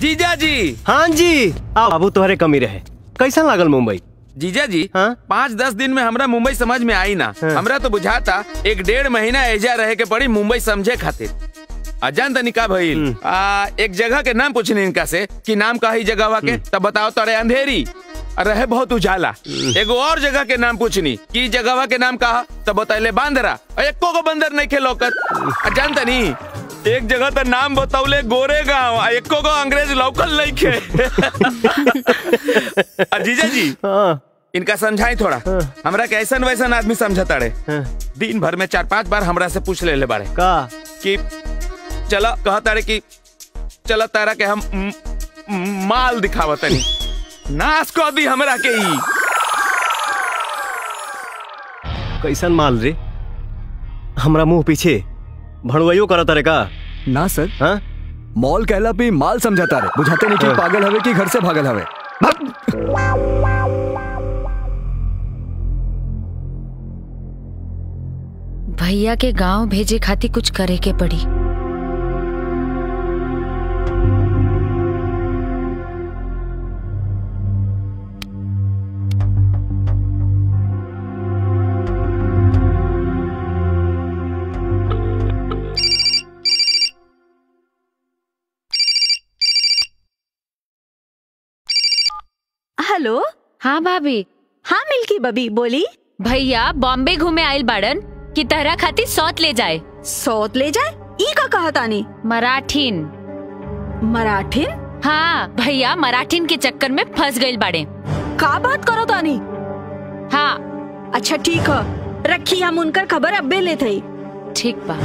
जीजा जी। हाँ जी। आओ बाबू, तुम्हारे कमी रहे। कैसा लागल मुंबई? जीजा जी, हाँ? 5-10 दिन में हमरा मुंबई समझ में आई ना। हाँ? हमरा तो बुझाता 1-1.5 महीना एजा रहे के पड़ी मुंबई समझे खातिर। अजान तनी का भइल, एक जगह के नाम पूछनी इनका से कि नाम का ही जगह के, तब बताओ तोरे अंधेरी रहे बहुत उजाला। एगो और जगह के नाम पूछनी कि जगह के नाम कहा, तब बतैले बांदरा, एको को बंदर नहीं खे लौकत। अजान तनी एक जगह तो नाम बतौले गोरे गाँव, एको को अंग्रेज लौकल नहीं खे। जीजा जी, इनका समझाई थोड़ा। हमरा के ऐसा वैसा आदमी समझता रहे। दिन भर में 4-5 बार हमरा से पूछ ले बारे का कि चला कहता रहे कि चला तारा के हम माल दिखावत नहीं। नाश को दी हमरा के ही। कैसन माल रे? हमरा मुंह पीछे भड़वइयो करत रे का? ना सर। हाँ? मॉल कहला पे माल समझाता रे, बुझाते नहीं कि पागल हवे कि घर से भागल हवे। भैया के गांव भेजे खातिर कुछ करे के पड़ी। हेलो। हाँ भाभी। हाँ मिल्की बबी बोली। भैया बॉम्बे घूमे आयल बाड़न कि तहरा खातिर सौत ले जाए। सौत ले जाए? ई का कहा तानी? मराठीन। मराठीन? हाँ भैया मराठीन के चक्कर में फंस गइल बाड़े। का बात करो तानी? हाँ। अच्छा ठीक है, रखी हम उनकर खबर अब्बे ले थई। ठीक बा।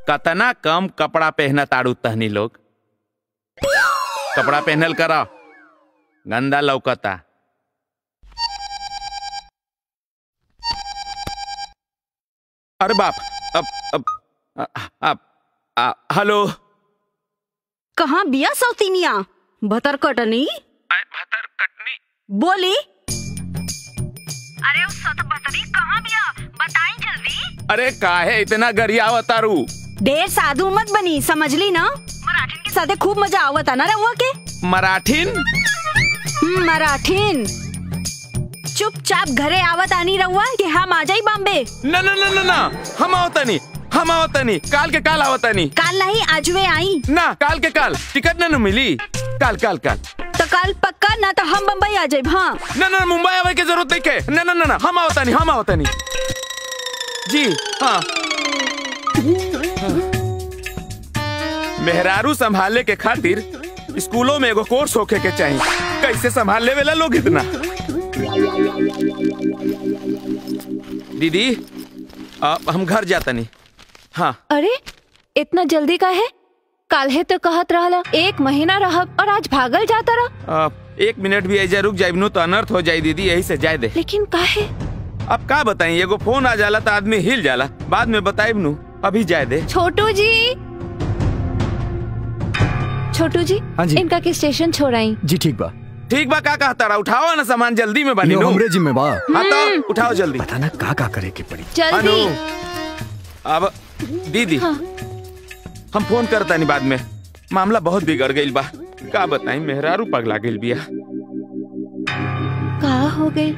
कतना कम कपड़ा पहना ताड़ू तहनी लोग। कपड़ा पहनल करा, गंदा लौकता। अरे बाप। अब हेलो। कहाँ बिया सौतीनिया? भतर कटनी? भतर कटनी बोली। अरे उस भतरी कहाँ बिया? बताई जल्दी। अरे काहे इतना गरियावत तारू? देर साधु मत बनी, समझली ना? मराठीन के साथे खूब मजा आवता ना रहुआ के। मराठीन? मराठीन। चुपचाप घरे आवत आनी रहुआ कि हम आ जाई बॉम्बे। ना ना ना ना ना, हम आवतनी काल के काल आवतनी। काल नहीं आजवे आई ना, काल के काल टिकट न मिली। काल तो काल पक्का ना तो हम बम्बई आ जाए। हाँ ना ना, मुंबई आवे की जरूरत नहीं के। ना ना ना ना, हम आवतनी जी। हाँ मेहरारू संभाले के खातिर स्कूलों में एगो कोर्स होके के चाहिए। कैसे संभाल ले वेला लोग इतना। दीदी हम घर जाता नहीं। हाँ। अरे इतना जल्दी का है? काल्हे तो कहत रहला 1 महीना रहब और आज भागल जाता रहा। 1 मिनट भी ऐजा रुक जाइब नु तो अनर्थ हो जाई दीदी, यही से जाए दे। लेकिन काहे? अब का बताई, एगो फोन आ जाला तो आदमी हिल जाला, बाद में बताइब नु, अभी जाए दे। छोटू जी। हाँ जी। इनका के स्टेशन छोड़ाई। जी ठीक बा। ठीक बा, का कहता रहा? उठाओ ना सामान, जल्दी में बनी। हमरे जिम्मे बा। हाँ तो उठाओ जल्दी। पता ना का करे के पड़ी। जल्दी। अब दीदी हम फोन करता नहीं बाद में, मामला बहुत बिगड़ गई बा। का बताई, मेहरारू पगला गई बिया। का हो गई?